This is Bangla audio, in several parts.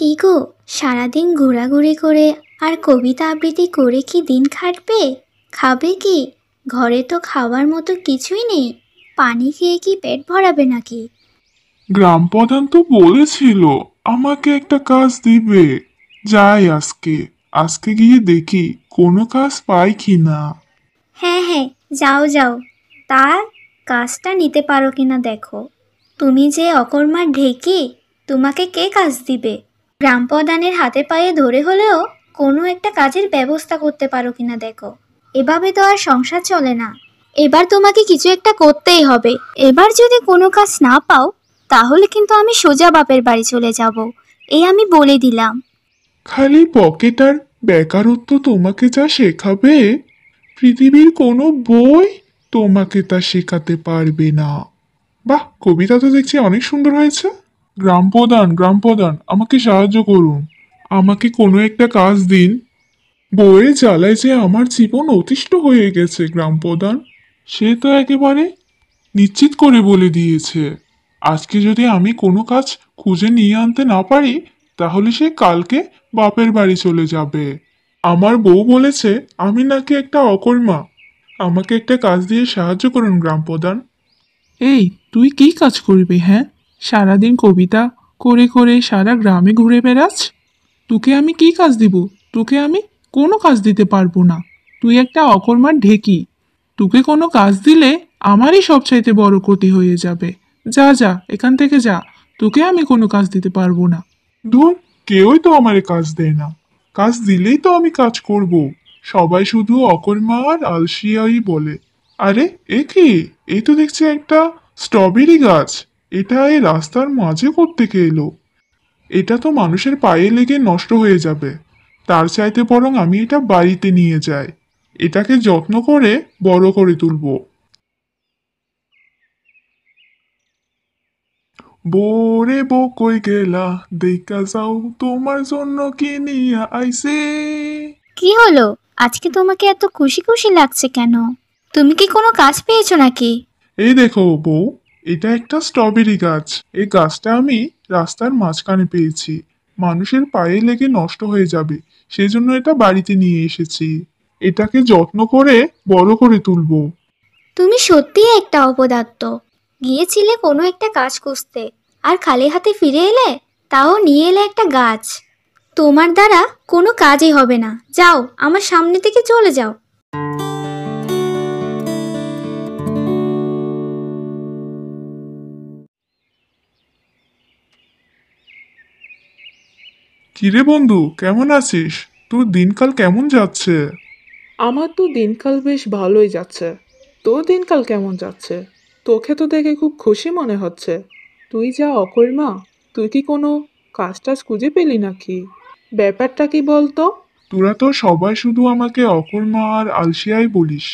কি গো, সারাদিন ঘোরাঘুরি করে আর কবিতা আবৃত্তি করে কি দিন কাটবে? খাবে কি? ঘরে তো খাওয়ার মতো কিছুই নেই। পানি খেয়ে কি পেট ভরাবে নাকি? গ্রাম প্রধান তো বলেছিল আমাকে একটা কাজ দিবে। যাই আজকে আজকে গিয়ে দেখি কোনো কাজ পাই কি না। হ্যাঁ হ্যাঁ, যাও যাও। তা কাজটা নিতে পারো কিনা দেখো। তুমি যে অকর্মার ঢেকি, তোমাকে কে কাজ দিবে? গ্রাম প্রধানের হাতে পায়ে ধরে হলেও কোনো একটা কাজের ব্যবস্থা করতে পারো কিনা দেখো। এভাবে তো আর সংসার চলে না। এবার তোমাকে কিছু একটা করতেই হবে। এবার যদি কোনো কাজ না পাও, তাহলে কিন্তু আমি সোজা বাপের বাড়ি চলে যাব। এই আমি বলে দিলাম। খালি পকেট আর বেকারত্ব তোমাকে যা শেখাবে, পৃথিবীর কোনো বই তোমাকে তা শেখাতে পারবে না। বাহ, কবিতা তো দেখছি অনেক সুন্দর হয়েছে। গ্রাম প্রধান আমাকে সাহায্য করুন। আমাকে কোনো একটা কাজ দিন। বইয়ের জ্বালায় যে আমার জীবন অতিষ্ঠ হয়ে গেছে গ্রাম প্রধান। সে তো একেবারে নিশ্চিত করে বলে দিয়েছে, আজকে যদি আমি কোনো কাজ খুঁজে নিয়ে আনতে না পারি, তাহলে সে কালকে বাপের বাড়ি চলে যাবে। আমার বউ বলেছে আমি নাকি একটা অকর্মা। আমাকে একটা কাজ দিয়ে সাহায্য করুন গ্রাম প্রধান। এই, তুই কি কাজ করবি? হ্যাঁ, সারাদিন কবিতা করে করে সারা গ্রামে ঘুরে বেড়াস। তোকে আমি কি কাজ দিব? তোকে আমি কোনো কাজ দিতে পারবো না। তুই একটা অকর্মার ঢেকি। তোকে কোনো কাজ দিলে আমারই সবচাইতে বড় ক্ষতি হয়ে যাবে। যা যা, এখান থেকে যা। তোকে আমি কোনো কাজ দিতে পারবো না। ধুর, কেউই তো আমার কাজ দেয় না। কাজ দিলেই তো আমি কাজ করব। সবাই শুধু অকর্মা আর আলসিয়াই বলে। আরে এ কি? এই তো দেখছি একটা স্ট্রবেরি গাছ। এটা এই রাস্তার মাঝে কোত্থেকে এলো? এটা তো মানুষের পায়ে লেগে নষ্ট হয়ে যাবে। তার চাইতে বরং আমি এটা বাড়িতে নিয়ে যাই। এটাকে যত্ন করে বড় করে তুলবো। বোরে বো কই গেলা, দেখা যাও তোমার জন্য কি নিয়ে আইছে। কি হলো? আজকে তোমাকে এত খুশি খুশি লাগছে কেন? তুমি কি কোনো কাজ পেয়েছো নাকি? এই দেখো বউ, এটা একটা স্ট্রবেরি গাছ। এই গাছটা আমি রাস্তার মাঝখানে পেয়েছি। মানুষের পায়ে লেগে নষ্ট হয়ে যাবে, সেজন্য এটা বাড়িতে নিয়ে এসেছি। এটাকে যত্ন করে বড় করে তুলবো। তুমি সত্যিই একটা অপদার্থ। গিয়েছিলে কোনো একটা কাজ খুঁজতে, আর খালি হাতে ফিরে এলে, তাও নিয়ে এলে একটা গাছ। তোমার দ্বারা কোনো কাজই হবে না। যাও, আমার সামনে থেকে চলে যাও। কিরে বন্ধু, কেমন আছিস? তোর দিনকাল কেমন যাচ্ছে? আমার তো দিনকাল বেশ ভালোই যাচ্ছে। তোর দিনকাল কেমন যাচ্ছে? তোকে তো দেখে খুব খুশি মনে হচ্ছে। তুই যা অকর্মা, তুই কি কোনো কাজ টাজ খুঁজে পেলি নাকি? ব্যাপারটা কি বলতো? তোরা তো সবাই শুধু আমাকে অকর্মা আর আলসিয়াই বলিস।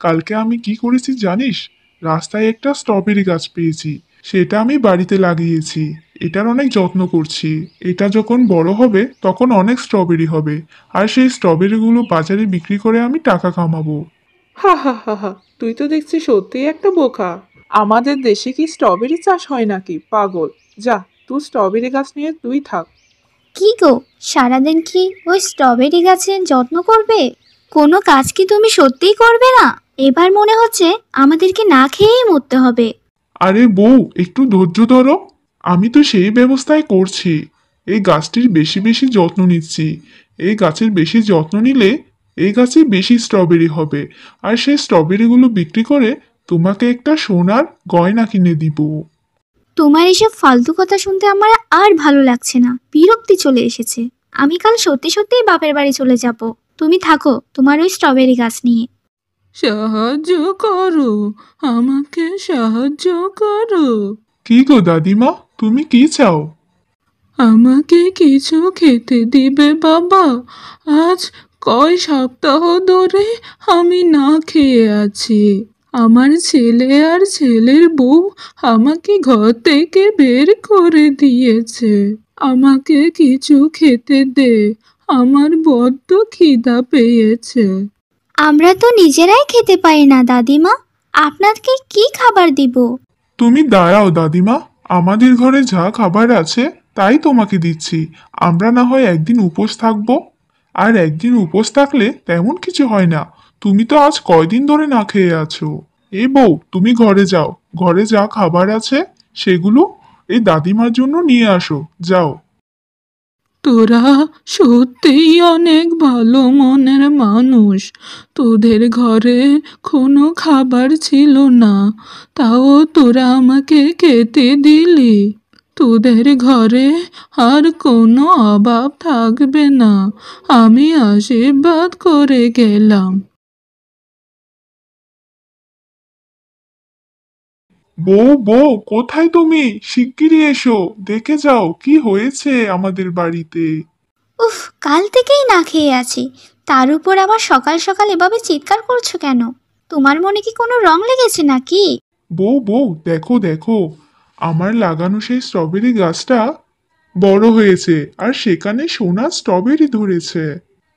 কালকে আমি কি করেছি জানিস? রাস্তায় একটা স্ট্রবেরি গাছ পেয়েছি। সেটা আমি বাড়িতে লাগিয়েছি। এটার অনেক যত্ন করছি। এটা যখন বড় হবে তখন অনেক স্ট্রবেরি হবে। আর সেই স্ট্রবেরিগুলো বাজারে বিক্রি করে আমি টাকা কামাবো। হা হা হা হা, তুই তো দেখছি সত্যিই একটা বোকা। আমাদের দেশে কি স্ট্রবেরি চাষ হয় নাকি, পাগল? যা, তুই স্ট্রবেরি গাছ নিয়ে তুই থাক। কি গো, সারাদিন কি ওই স্ট্রবেরি গাছের যত্ন করবে? কোনো কাজ কি তুমি সত্যিই করবে না? এবার মনে হচ্ছে আমাদেরকে না খেয়েই মরতে হবে। আরে বউ, একটু ধৈর্য ধরো। আমি তো সেই ব্যবস্থাই করছি। এই গাছটির বেশি বেশি যত্ন নিচ্ছি। এই গাছের বেশি যত্ন নিলে এই গাছে বেশি স্ট্রবেরি হবে। আর সেই স্ট্রবেরিগুলো বিক্রি করে তোমাকে একটা সোনার গয়না কিনে দিব। তোমার এসব ফালতু কথা শুনতে আমার আর ভালো লাগছে না। বিরক্তি চলে এসেছে। আমি কাল সত্যি সত্যিই বাপের বাড়ি চলে যাব। তুমি থাকো তোমার ওই স্ট্রবেরি গাছ নিয়ে। সাহায্য করো, আমাকে সাহায্য করো। কি গো দাদিমা, তুমি কি চাও? আমাকে কিছু খেতে দিবে বাবা? আজ কয় সপ্তাহ ধরে আমি না খেয়ে আছি। আমার ছেলে আর ছেলের বউ আমাকে ঘর থেকে বের করে দিয়েছে। আমাকে কিছু খেতে দে, আমার বড্ড খিদা পেয়েছে। আমরা তো নিজেরাই খেতে পারি না দাদিমা, আপনাকে কি খাবার দিব? তুমি দাঁড়াও দাদিমা, আমাদের ঘরে যা খাবার আছে তাই তোমাকে দিচ্ছি। আমরা না হয় একদিন উপোস থাকবো। আর একদিন উপোস থাকলে তেমন কিছু হয় না। তুমি তো আজ কয়দিন ধরে না খেয়ে আছো। এ বউ, তুমি ঘরে যাও। ঘরে যা খাবার আছে সেগুলো এই দাদিমার জন্য নিয়ে আসো, যাও। তোরা সত্যিই অনেক ভালো মনের মানুষ। তোদের ঘরে কোনো খাবার ছিল না, তাও তোরা আমাকে খেতে দিলি। তোদের ঘরে আর কোনো অভাব থাকবে না, আমি আশীর্বাদ করে গেলাম। বউ বউ, কোথায় তুমি? শিগগিরই এসো, দেখে যাও কি হয়েছে আমাদের বাড়িতে। উফ, কাল থেকেই না খেয়ে আছি, তার উপর আবার সকাল সকাল এভাবে চিৎকার করছো কেন? তোমার মনে কি কোনো রং লেগেছে নাকি? বউ বউ, দেখো দেখো, আমার লাগানো সেই স্ট্রবেরি গাছটা বড় হয়েছে, আর সেখানে সোনা স্ট্রবেরি ধরেছে।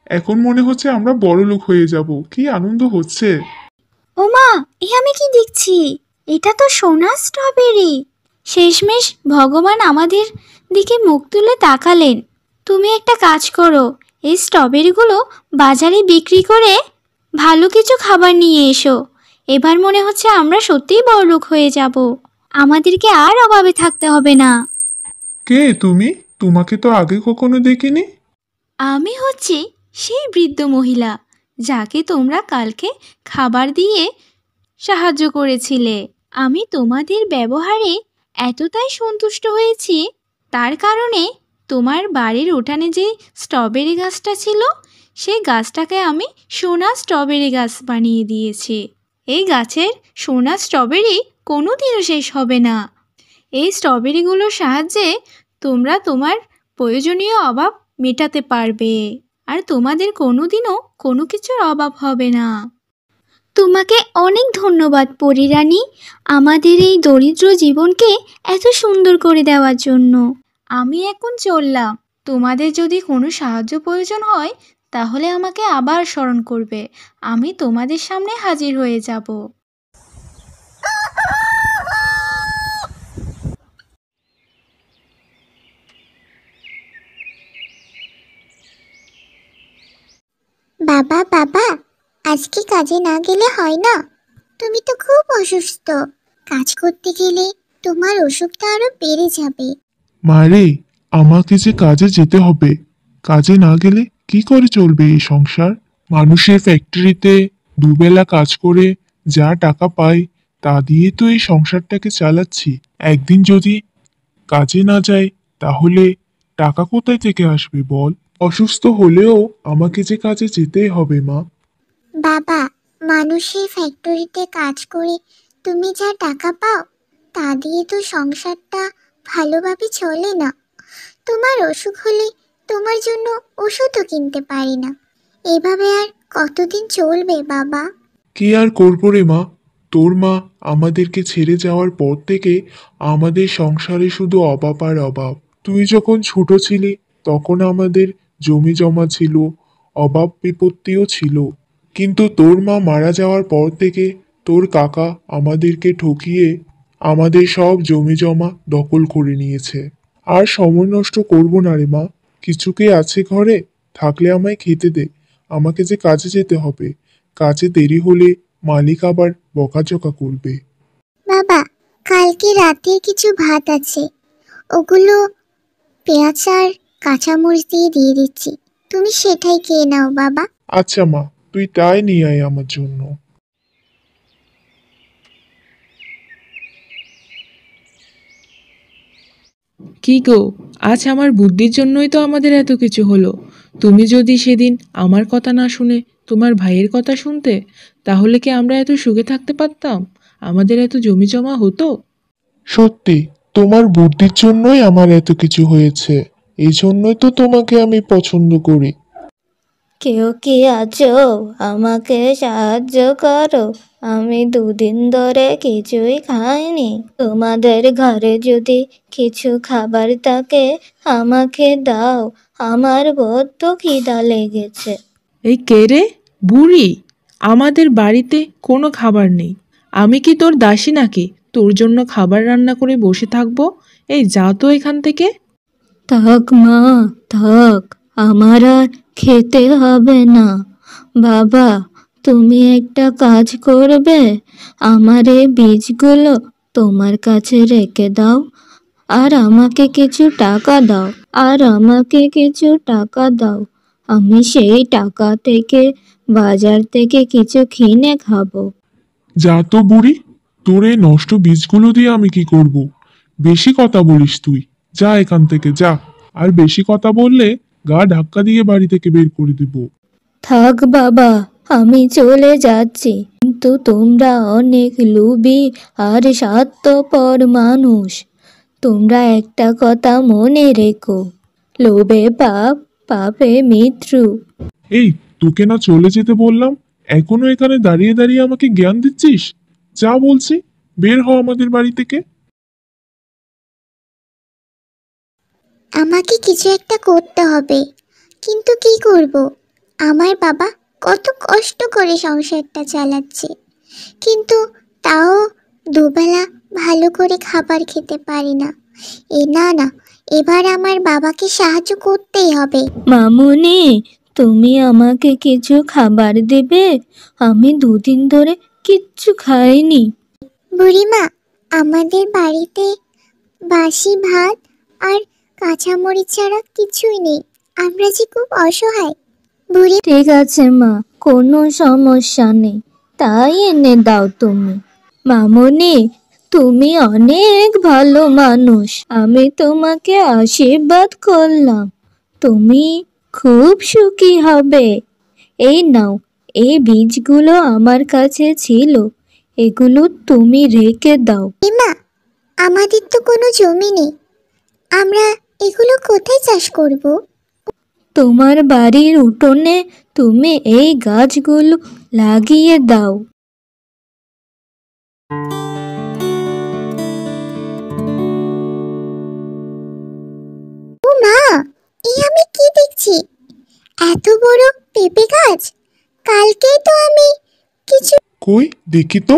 এখন মনে হচ্ছে আমরা বড় লোক হয়ে যাব, কি আনন্দ হচ্ছে। ওমা, এ আমি কি দেখছি? এটা তো সোনার স্ট্রবেরি। শেষমেশ ভগবান আমাদের দিকে মুখ তুলে তাকালেন। তুমি একটা কাজ করো, এই স্ট্রবেরিগুলো বাজারে বিক্রি করে ভালো কিছু খাবার নিয়ে এসো। এবার মনে হচ্ছে আমরা সত্যিই বড়লোক হয়ে যাব, আমাদেরকে আর অভাবে থাকতে হবে না। কে তুমি? তোমাকে তো আগে কখনো দেখিনি। আমি হচ্ছি সেই বৃদ্ধ মহিলা যাকে তোমরা কালকে খাবার দিয়ে সাহায্য করেছিলে। আমি তোমাদের ব্যবহারে এতটাই সন্তুষ্ট হয়েছি, তার কারণে তোমার বাড়ির উঠানে যে স্ট্রবেরি গাছটা ছিল সেই গাছটাকে আমি সোনা স্ট্রবেরি গাছ বানিয়ে দিয়েছি। এই গাছের সোনা স্ট্রবেরি কোনোদিনও শেষ হবে না। এই স্ট্রবেরিগুলোর সাহায্যে তোমরা তোমার প্রয়োজনীয় অভাব মেটাতে পারবে, আর তোমাদের কোনোদিনও কোনো কিছুর অভাব হবে না। তোমাকে অনেক ধন্যবাদ পরিরানী, আমাদের এই দরিদ্র জীবনকে এত সুন্দর করে দেওয়ার জন্য। আমি এখন চললাম। তোমাদের যদি কোনো সাহায্য প্রয়োজন হয় তাহলে আমাকে আবার স্মরণ করবে, আমি তোমাদের সামনে হাজির হয়ে যাব। বাবা বাবা, আজকে কাজে না গেলে হয় না? তুমি তো খুব অসুস্থ, কাজ করতে গেলে তোমার অসুখটা আরো বেড়ে যাবে। মারে, আমাকে যে কাজে যেতে হবে। কাজে না গেলে কি করে চলবে এই সংসার? মানুষের ফ্যাক্টরিতে দুবেলা কাজ করে যা টাকা পাই তা দিয়ে তো এই সংসারটাকে চালাচ্ছি। একদিন যদি কাজে না যাই তাহলে টাকা কোথায় থেকে আসবে বল? অসুস্থ হলেও আমাকে যে কাজে যেতেই হবে মা। বাবা, মানুষের ফ্যাক্টরিতে কাজ করে তুমি যা টাকা পাও তা দিয়ে তো সংসারটা ভালোভাবে চলে না। তোমার অসুখ হলে তোমার জন্য ওষুধও কিনতে পারি না। এভাবে আর কতদিন চলবে বাবা? কি আর করবো রে মা, তোর মা আমাদেরকে ছেড়ে যাওয়ার পর থেকে আমাদের সংসারে শুধু অভাব আর অভাব। তুই যখন ছোট ছিলি তখন আমাদের জমি জমা ছিল, অভাব বিপত্তিও ছিল। কিন্তু তোর মা মারা যাওয়ার পর থেকে তোর কাকা আমাদেরকে ঠকিয়ে আমাদের সব জমি জমা দখল করে নিয়েছে। আর সময় নষ্ট করবো না রে মা, কিছুকে আছে ঘরে, থাকলে আমায় খেতে দে। আমাকে যে কাজে যেতে হবে, কাজে দেরি হলে মালিক আবার বকাঝকা করবে। বাবা, কালকে রাতের কিছু ভাত আছে, ওগুলো পেঁয়াজ আর কাঁচামরিচ দিয়ে দিচ্ছি, তুমি সেটাই খেয়ে নাও বাবা। আচ্ছা মা, তুই তাই নিয়ে আয় আমার জন্য। কি গো, আজ আমার বুদ্ধির জন্যই তো আমাদের এত কিছু হলো। তুমি যদি সেদিন আমার কথা না শুনে তোমার ভাইয়ের কথা শুনতে, তাহলে কি আমরা এত সুখে থাকতে পারতাম? আমাদের এত জমি জমা হতো? সত্যি, তোমার বুদ্ধির জন্যই আমার এত কিছু হয়েছে। এই জন্যই তো তোমাকে আমি পছন্দ করি। কেউ কি আছো? আমাকে সাহায্য করো, আমি দুদিন ধরে কিছুই খাইনি। তোমাদের ঘরে যদি কিছু খাবার থাকে আমাকে দাও, আমার বড্ড খিদা লেগেছে। এই কে রে? বুড়ি, আমাদের বাড়িতে কোনো খাবার নেই। আমি কি তোর দাসী নাকি তোর জন্য খাবার রান্না করে বসে থাকবো? এই যা তো এখান থেকে। থাক মা, থাক, আমার আর খেতে হবে না। বাবা, তুমি একটা কাজ করবে, আমার এই বীজগুলো তোমার কাছে রেখে দাও, আর আমাকে কিছু টাকা দাও, আমি সেই টাকা থেকে বাজার থেকে কিছু কিনে খাবো। যা তো বুড়ি, তোর এই নষ্ট বীজগুলো দিয়ে আমি কি করব? বেশি কথা বলিস তুই, যা এখান থেকে যা। আর বেশি কথা বললে গা ধাক্কা দিয়ে বাড়ি থেকে বের করে দেব। থাক বাবা, আমি চলে যাচ্ছি, কিন্তু তোমরা অনেক লোভী আর স্বার্থপর মানুষ। তোমরা একটা কথা মনে রেখো, লোভে পাপ, পাপে মৃত্যু। এই, তোকে না চলে যেতে বললাম, এখনো এখানে দাঁড়িয়ে দাঁড়িয়ে আমাকে জ্ঞান দিচ্ছিস? যা বলছি, বের হ আমাদের বাড়ি থেকে। আমাকে কিছু একটা করতে হবে, কিন্তু কি করব? আমার বাবা কত কষ্ট করে সংসারটা চালাচ্ছে, কিন্তু তাও দুবেলা ভালো করে খাবার খেতে পারি না। না, এবার আমার বাবাকে সাহায্য করতেই হবে। মামুনি, তুমি আমাকে কিছু খাবার দেবে? আমি 2 দিন ধরে কিচ্ছু খাইনি। বুড়িমা, আমাদের বাড়িতে বাসি ভাত আর কাঁচামরিচ ছাড়া কিছুই নেই, আমরা যে খুব অসহায়। বুড়ি ঠিক আছে মা, কোনো সমস্যা নেই, তাই এনে দাও তুমি। মামুনি, তুমি অনেক ভালো মানুষ, আমি তোমাকে আশীর্বাদ করলাম, তুমি খুব সুখী হবে। এই নাও, এই বীজগুলো আমার কাছে ছিল, এগুলো তুমি রেখে দাও। মা, আমাদের তো কোনো জমি নেই, আমরা এগুলো কোথায় চাষ করব? তোমার বাড়ির উঠোনে তুমি এই গাছগুলো লাগিয়ে দাও। ও মা, এই আমি কি দেখছি? এত বড় পেঁপে গাছ! কালকেই তো আমি কিছু কই দেখি তো।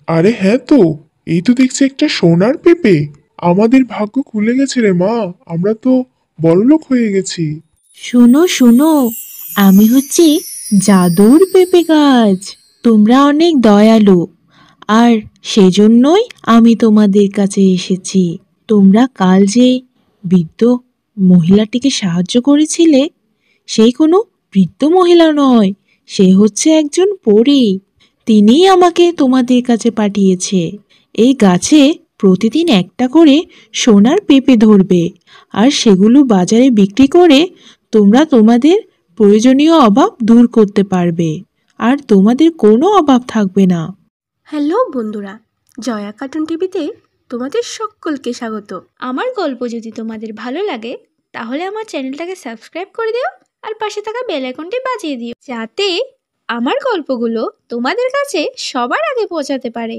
আরে হ্যাঁ তো, এই তো দেখছি একটা সোনার পেঁপে। আমাদের ভাগ্য খুলে গেছে রে মা, আমরা তো বড়লোক হয়ে গেছি। শোনো শোনো, আমি হচ্ছি জাদুর পেঁপে গাছ। তোমরা অনেক দয়ালু, আর সেজন্যই আমি তোমাদের কাছে এসেছি। তোমরা কাল যে বৃদ্ধ মহিলাটিকে সাহায্য করেছিলে, সেই কোনো বৃদ্ধ মহিলা নয়, সে হচ্ছে একজন পরী। তিনিই আমাকে তোমাদের কাছে পাঠিয়েছে। এই গাছে প্রতিদিন একটা করে সোনার পেঁপে ধরবে, আর সেগুলো বাজারে বিক্রি করে তোমরা তোমাদের প্রয়োজনীয় অভাব দূর করতে পারবে, আর তোমাদের কোনো অভাব থাকবে না। হ্যালো বন্ধুরা, জয়া কার্টুন টিভিতে তোমাদের সকলকে স্বাগত। আমার গল্প যদি তোমাদের ভালো লাগে, তাহলে আমার চ্যানেলটাকে সাবস্ক্রাইব করে দিও, আর পাশে থাকা বেল আইকনটি বাজিয়ে দিও, যাতে আমার গল্পগুলো তোমাদের কাছে সবার আগে পৌঁছাতে পারে।